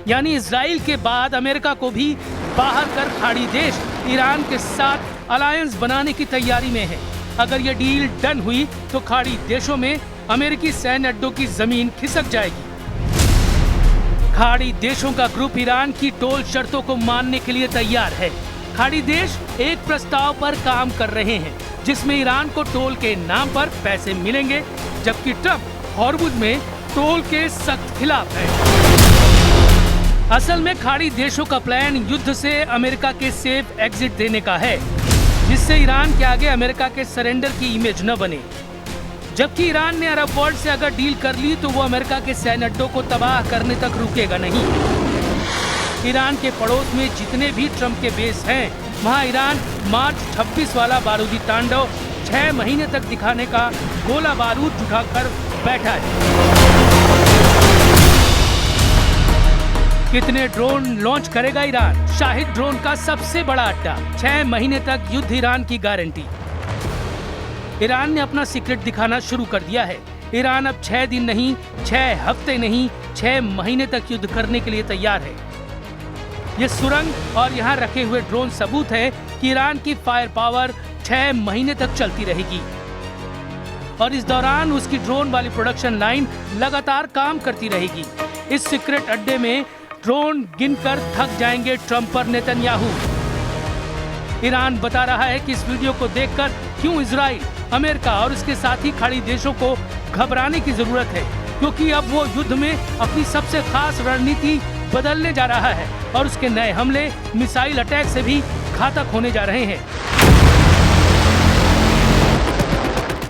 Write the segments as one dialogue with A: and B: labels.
A: यानी इजराइल के बाद अमेरिका को भी बाहर कर खाड़ी देश ईरान के साथ अलायंस बनाने की तैयारी में है। अगर ये डील डन हुई तो खाड़ी देशों में अमेरिकी सैन्य अड्डों की जमीन खिसक जाएगी। खाड़ी देशों का ग्रुप ईरान की टोल शर्तों को मानने के लिए तैयार है। खाड़ी देश एक प्रस्ताव पर काम कर रहे हैं जिसमें ईरान को टोल के नाम पर पैसे मिलेंगे, जबकि ट्रंप हॉर्मुज में टोल के सख्त खिलाफ है। असल में खाड़ी देशों का प्लान युद्ध से अमेरिका के सेफ एग्जिट देने का है, जिससे ईरान के आगे अमेरिका के सरेंडर की इमेज न बने। जबकि ईरान ने अरब वर्ल्ड से अगर डील कर ली तो वो अमेरिका के सैन्य अड्डों को तबाह करने तक रुकेगा नहीं। ईरान के पड़ोस में जितने भी ट्रंप के बेस हैं, वहाँ ईरान मार्च 26 वाला बारूदी तांडव 6 महीने तक दिखाने का गोला बारूद उठाकर बैठा है। कितने ड्रोन लॉन्च करेगा ईरान? शाहिद ड्रोन का सबसे बड़ा अड्डा। 6 महीने तक युद्ध ईरान की गारंटी। ईरान ने अपना सीक्रेट दिखाना शुरू कर दिया है। ईरान अब 6 दिन नहीं, 6 हफ्ते नहीं, 6 महीने तक युद्ध करने के लिए तैयार है। ये सुरंग और यहाँ रखे हुए ड्रोन सबूत है कि ईरान की फायर पावर 6 महीने तक चलती रहेगी और इस दौरान उसकी ड्रोन वाली प्रोडक्शन लाइन लगातार काम करती रहेगी। इस सीक्रेट अड्डे में ड्रोन गिनकर थक जाएंगे ट्रंप और नेतन्याहू। ईरान बता रहा है कि इस वीडियो को देखकर क्यों इजराइल, अमेरिका और उसके साथी खाड़ी देशों को घबराने की जरूरत है, क्योंकि अब वो युद्ध में अपनी सबसे खास रणनीति बदलने जा रहा है और उसके नए हमले मिसाइल अटैक से भी घातक होने जा रहे हैं।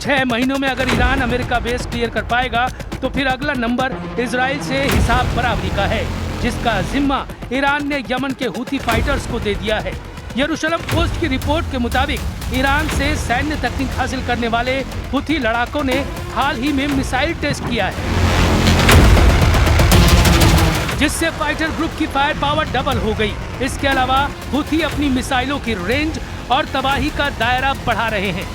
A: 6 महीनों में अगर ईरान अमेरिका बेस क्लियर कर पाएगा तो फिर अगला नंबर इजराइल से हिसाब बराबरी का है, जिसका जिम्मा ईरान ने यमन के हुती फाइटर्स को दे दिया है। यरूशलेम पोस्ट की रिपोर्ट के मुताबिक ईरान से सैन्य तकनीक हासिल करने वाले हुती लड़ाकों ने हाल ही में मिसाइल टेस्ट किया है, जिससे फाइटर ग्रुप की फायर पावर डबल हो गई। इसके अलावा हुती अपनी मिसाइलों की रेंज और तबाही का दायरा बढ़ा रहे हैं,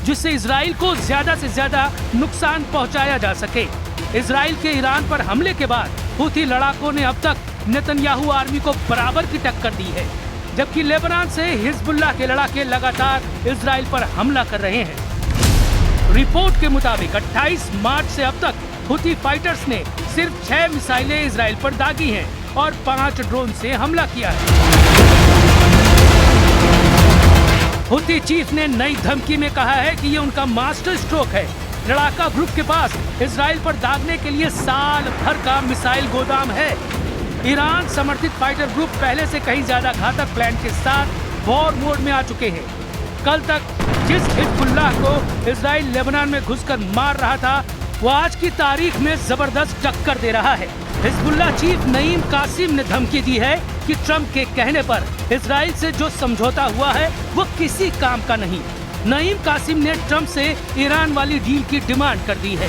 A: जिससे इजराइल को ज्यादा से ज्यादा नुकसान पहुंचाया जा सके। इजराइल के ईरान पर हमले के बाद हुती लड़ाकों ने अब तक नेतन्याहू आर्मी को बराबर की टक्कर दी है, जबकि लेबनान से हिजबुल्लाह के लड़ाके लगातार इजराइल पर हमला कर रहे हैं। रिपोर्ट के मुताबिक 28 मार्च से अब तक हुती फाइटर्स ने सिर्फ 6 मिसाइलें इजराइल पर दागी हैं और 5 ड्रोन से हमला किया है। हुती चीफ ने नई धमकी में कहा है कि ये उनका मास्टर स्ट्रोक है। लड़ाका ग्रुप के पास इजराइल पर दागने के लिए साल भर का मिसाइल गोदाम है। ईरान समर्थित फाइटर ग्रुप पहले से कहीं ज्यादा घातक प्लान के साथ वॉर मोड में आ चुके हैं। कल तक जिस हिजबुल्लाह को इजराइल लेबनान में घुसकर मार रहा था, वो आज की तारीख में जबरदस्त टक्कर दे रहा है। हिजबुल्लाह चीफ नईम कासिम ने धमकी दी है कि ट्रंप के कहने पर इजराइल से जो समझौता हुआ है वो किसी काम का नहीं। नईम कासिम ने ट्रंप से ईरान वाली डील की डिमांड कर दी है।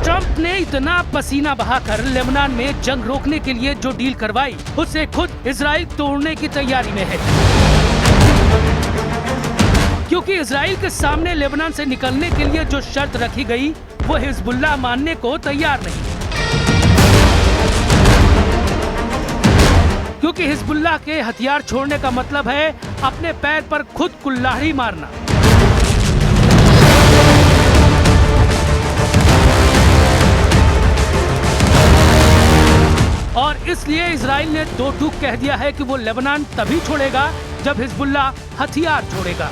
A: ट्रंप ने इतना पसीना बहाकर लेबनान में जंग रोकने के लिए जो डील करवाई, उसे खुद इजराइल तोड़ने की तैयारी में है, क्योंकि इजराइल के सामने लेबनान से निकलने के लिए जो शर्त रखी गई वो हिजबुल्लाह मानने को तैयार नहीं, क्योंकि हिजबुल्लाह के हथियार छोड़ने का मतलब है अपने पैर पर खुद कुल्हाड़ी मारना। और इसलिए इजराइल ने दो टूक कह दिया है कि वो लेबनान तभी छोड़ेगा जब हिजबुल्लाह हथियार छोड़ेगा।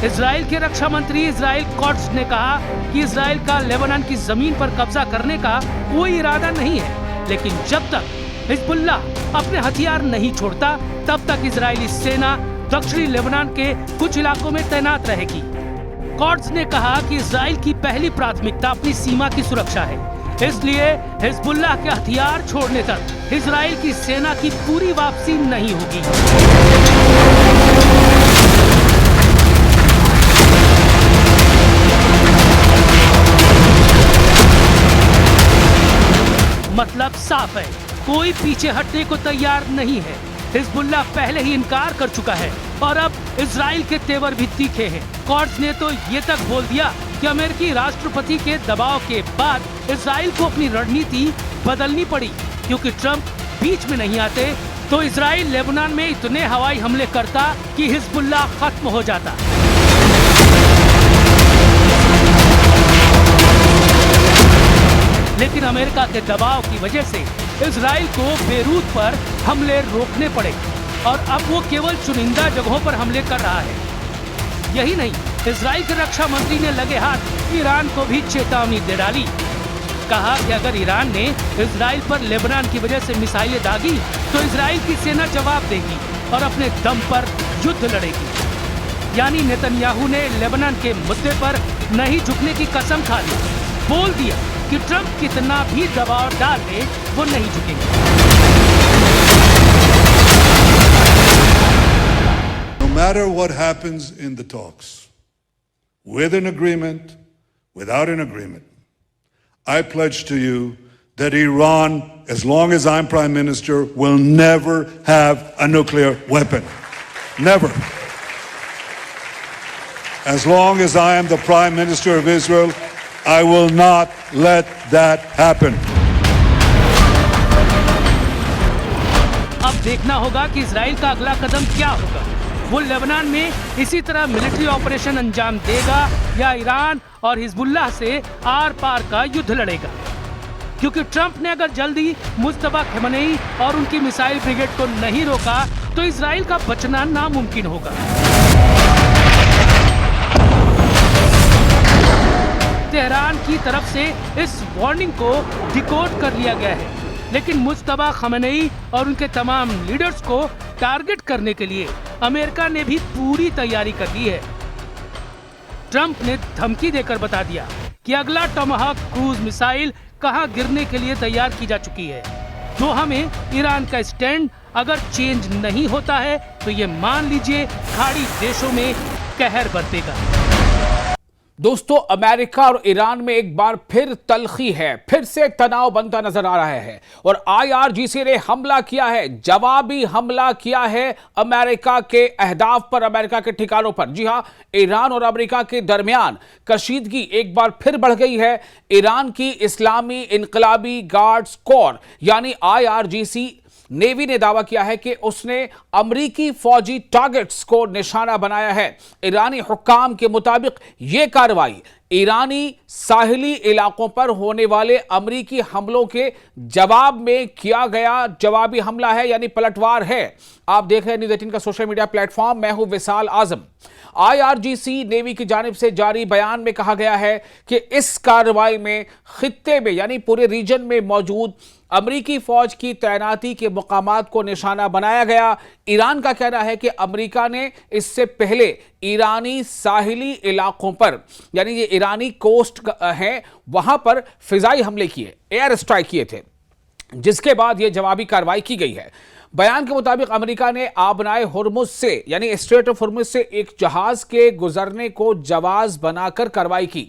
A: इजराइल के रक्षा मंत्री इजराइल कॉट्स ने कहा कि इजराइल का लेबनान की जमीन पर कब्जा करने का कोई इरादा नहीं है, लेकिन जब तक हिजबुल्लाह अपने हथियार नहीं छोड़ता तब तक इजरायली सेना दक्षिणी लेबनान के कुछ इलाकों में तैनात रहेगी। कॉर्ड्स ने कहा कि इजराइल की पहली प्राथमिकता अपनी सीमा की सुरक्षा है, इसलिए हिजबुल्लाह के हथियार छोड़ने तक इजराइल की सेना की पूरी वापसी नहीं होगी। मतलब साफ है, कोई पीछे हटने को तैयार नहीं है। हिजबुल्लाह पहले ही इनकार कर चुका है और अब इजराइल के तेवर भी तीखे हैं। कॉर्ड्स ने तो ये तक बोल दिया कि अमेरिकी राष्ट्रपति के दबाव के बाद इजराइल को अपनी रणनीति बदलनी पड़ी, क्योंकि ट्रंप बीच में नहीं आते तो इजराइल लेबनान में इतने हवाई हमले करता कि हिजबुल्लाह खत्म हो जाता। लेकिन अमेरिका के दबाव की वजह से इजराइल को बेरूत पर हमले रोकने पड़े और अब वो केवल चुनिंदा जगहों पर हमले कर रहा है। यही नहीं, इजराइल के रक्षा मंत्री ने लगे हाथ ईरान को भी चेतावनी दे डाली। कहा कि अगर ईरान ने इजराइल पर लेबनान की वजह से मिसाइलें दागी तो इजराइल की सेना जवाब देगी और अपने दम पर युद्ध लड़ेगी। यानी नेतन्याहू ने लेबनान के मुद्दे पर नहीं झुकने की कसम खा ली, बोल दिया कि ट्रंप कितना भी दबाव डाल दे वो नहीं झुकेंगे।
B: No matter what happens in the talks, with an agreement, without an agreement, I pledge to you that Iran, as long as I'm Prime Minister, will never have a nuclear weapon. Never. As long as I am the Prime Minister of Israel, I will not let that happen.
A: अब देखना होगा कि Israel का अगला कदम क्या होगा। वो Lebanon में इसी तरह मिलिट्री ऑपरेशन अंजाम देगा या ईरान और हिजबुल्लाह से आर पार का युद्ध लड़ेगा। क्योंकि ट्रंप ने अगर जल्दी मुस्तफा खमेनी और उनकी मिसाइल ब्रिगेड को नहीं रोका तो इजराइल का बचना नामुमकिन होगा। तेहरान की तरफ से इस वार्निंग को डिकोड कर लिया गया है, लेकिन मुस्तफा खमेनी और उनके तमाम लीडर्स को टारगेट करने के लिए अमेरिका ने भी पूरी तैयारी कर ली है। ट्रंप ने धमकी देकर बता दिया कि अगला टोमाहाक क्रूज मिसाइल कहां गिरने के लिए तैयार की जा चुकी है। दोहा में ईरान का स्टैंड अगर चेंज नहीं होता है तो ये मान लीजिए खाड़ी देशों में कहर बरतेगा।
C: दोस्तों, अमेरिका और ईरान में एक बार फिर तल्खी है, फिर से तनाव बनता नजर आ रहा है और IRGC ने हमला किया है, जवाबी हमला किया है अमेरिका के अहदाफ पर, अमेरिका के ठिकानों पर। जी हां, ईरान और अमेरिका के दरमियान कशीदगी एक बार फिर बढ़ गई है। ईरान की इस्लामी इनकलाबी गार्ड्स कोर यानी IRGC नेवी ने दावा किया है कि उसने अमरीकी फौजी टारगेट्स को निशाना बनाया है। ईरानी हुक्काम के मुताबिक यह कार्रवाई ईरानी साहिली इलाकों पर होने वाले अमरीकी हमलों के जवाब में किया गया जवाबी हमला है, यानी पलटवार है। आप देख रहे हैं न्यूज़ 18 का सोशल मीडिया प्लेटफॉर्म, मैं हूं विशाल आजम। IRGC नेवी की जानिब से जारी बयान में कहा गया है कि इस कार्रवाई में खित्ते में यानी पूरे रीजन में मौजूद अमरीकी फौज की तैनाती के मुकामात को निशाना बनाया गया। ईरान का कहना है कि अमरीका ने इससे पहले ईरानी साहिली इलाकों पर यानी ये ईरानी कोस्ट हैं वहां पर फिजाई हमले किए, एयर स्ट्राइक किए थे, जिसके बाद यह जवाबी कार्रवाई की गई है। बयान के मुताबिक अमेरिका ने आबनाए हुर्मुज से यानी स्ट्रेट ऑफ हुर्मुज से एक जहाज के गुजरने को जवाज बनाकर कार्रवाई की।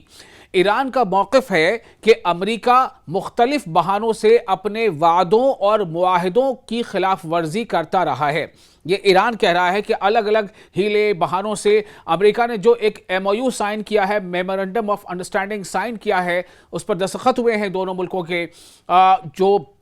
C: ईरान का मौक़िफ़ है कि अमेरिका मुख्तलिफ बहानों से अपने वादों और मुआहिदों की खिलाफ वर्जी करता रहा है। ये ईरान कह रहा है कि अलग अलग हीले बहानों से अमेरिका ने जो एक MOU साइन किया है, मेमोरेंडम ऑफ अंडरस्टैंडिंग साइन किया है, उस पर दस्तखत हुए हैं दोनों मुल्कों के, जो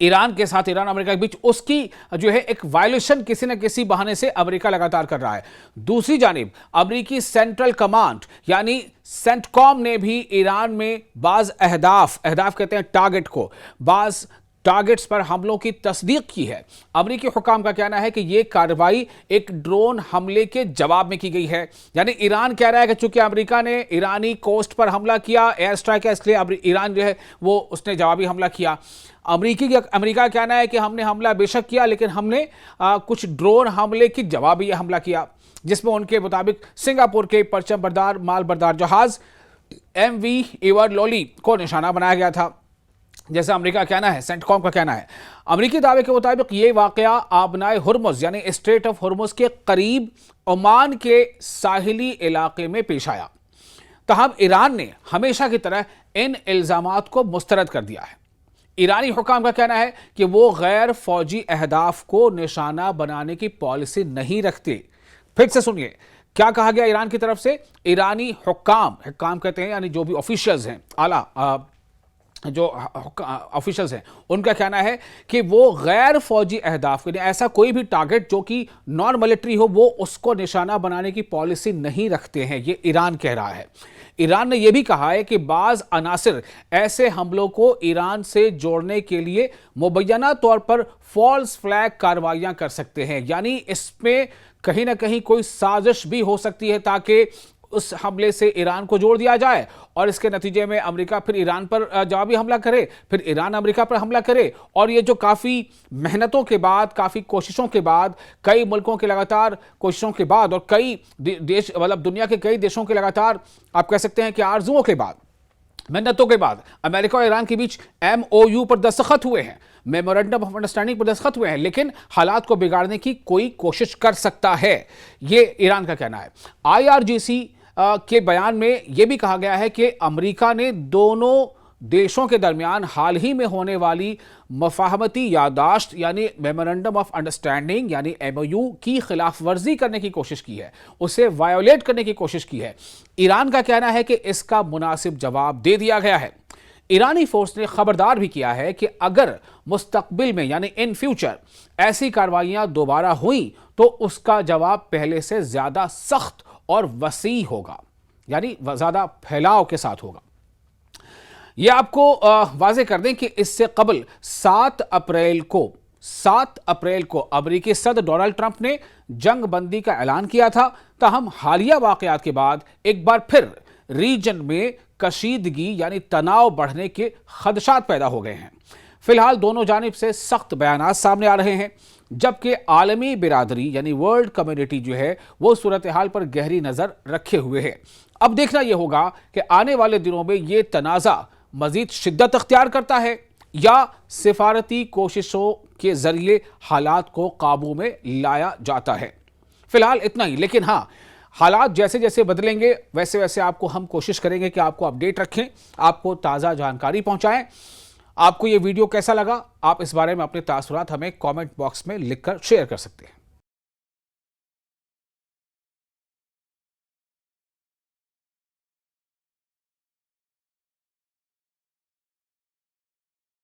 C: ईरान के साथ ईरान अमेरिका के बीच, उसकी जो है एक वायलेशन किसी न किसी बहाने से अमेरिका लगातार कर रहा है। दूसरी जानिब अमेरिकी सेंट्रल कमांड यानी सेंटकॉम ने भी ईरान में बाज अहदाफ कहते हैं टारगेट को, बाज टारगेट्स पर हमलों की तस्दीक की है। अमेरिकी हुकाम का कहना है कि यह कार्रवाई एक ड्रोन हमले के जवाब में की गई है। यानी ईरान कह रहा है कि चूंकि अमेरिका ने ईरानी कोस्ट पर हमला किया, एयर स्ट्राइक किया, इसलिए ईरान जो है वो उसने जवाबी हमला किया। अमेरिका का कहना है कि हमने हमला बेशक किया, लेकिन हमने कुछ ड्रोन हमले की जवाबी हमला किया, जिसमें उनके मुताबिक सिंगापुर के परचम बरदार माल बरदार जहाज MV एवर लोली को निशाना बनाया गया था, जैसा अमेरिका का कहना है। सेंटकॉम का कहना है अमेरिकी दावे के मुताबिक ये वाकया आबनाए हुर्मुज यानी स्ट्रेट ऑफ हुर्मुज के करीब ओमान के साहिली इलाके में पेश आया। तहम ईरान ने हमेशा की तरह इन इल्जामात को मुस्तरद कर दिया है। ईरानी हुकाम का कहना है कि वो गैर फौजी अहदाफ को निशाना बनाने की पॉलिसी नहीं रखते। फिर से सुनिए क्या कहा गया ईरान की तरफ से। ईरानी हुकाम कहते हैं यानी जो भी ऑफिशियल्स हैं, आला जो ऑफिशियल्स हैं, उनका कहना है कि वो गैर फौजी अहदाफ के, ऐसा कोई भी टारगेट जो कि नॉन मिलिट्री हो, वो उसको निशाना बनाने की पॉलिसी नहीं रखते हैं। ये ईरान कह रहा है। ईरान ने यह भी कहा है कि बाज अनासिर ऐसे हमलों को ईरान से जोड़ने के लिए मुबैना तौर पर फॉल्स फ्लैग कार्रवाइयां कर सकते हैं। यानी इसमें कहीं ना कहीं कोई साजिश भी हो सकती है ताकि उस हमले से ईरान को जोड़ दिया जाए और इसके नतीजे में अमेरिका फिर ईरान पर जवाबी हमला करे, फिर ईरान अमेरिका पर हमला करे। और ये जो काफ़ी मेहनतों के बाद, काफ़ी कोशिशों के बाद, कई मुल्कों के लगातार कोशिशों के बाद और कई देश मतलब दुनिया के कई देशों के लगातार आप कह सकते हैं कि आरजुओं के बाद, मेहनतों के बाद अमेरिका और ईरान के बीच MOU पर दस्तखत हुए हैं, मेमोरेंडम ऑफ अंडरस्टैंडिंग पर दस्तखत हुए हैं, लेकिन हालात को बिगाड़ने की कोई कोशिश कर सकता है, ये ईरान का कहना है। IRGC के बयान में यह भी कहा गया है कि अमेरिका ने दोनों देशों के दरमियान हाल ही में होने वाली मफाहमती यादाश्त यानी मेमोरेंडम ऑफ अंडरस्टैंडिंग यानी MOU की खिलाफ वर्जी करने की कोशिश की है, उसे वायोलेट करने की कोशिश की है। ईरान का कहना है कि इसका मुनासिब जवाब दे दिया गया है। ईरानी फोर्स ने खबरदार भी किया है कि अगर मुस्तकबिल में यानी इन फ्यूचर ऐसी कार्रवाइयां दोबारा हुई तो उसका जवाब पहले से ज्यादा सख्त और वसी होगा, यानी ज्यादा फैलाव के साथ होगा। यह आपको वाजे कर दें कि इससे कबल 7 अप्रैल को अमेरिकी सदर डोनाल्ड ट्रंप ने जंग बंदी का ऐलान किया था। ताहम हालिया वाकयात के बाद एक बार फिर रीजन में कशीदगी यानी तनाव बढ़ने के खदशात पैदा हो गए हैं। फिलहाल दोनों जानिब से सख्त बयानात सामने आ रहे हैं, जबकि आलमी बिरादरी यानी वर्ल्ड कम्युनिटी जो है वो सूरत हाल पर गहरी नजर रखे हुए है। अब देखना यह होगा कि आने वाले दिनों में यह तनाज़ा मजीद शिद्दत अख्तियार करता है या सिफारती कोशिशों के जरिए हालात को काबू में लाया जाता है। फिलहाल इतना ही, लेकिन हाँ, हालात जैसे जैसे बदलेंगे वैसे वैसे आपको हम कोशिश करेंगे कि आपको अपडेट रखें, आपको ताज़ा जानकारी पहुंचाएं। आपको ये वीडियो कैसा लगा, आप इस बारे में अपने तासुरात हमें कमेंट बॉक्स में लिखकर शेयर कर सकते हैं।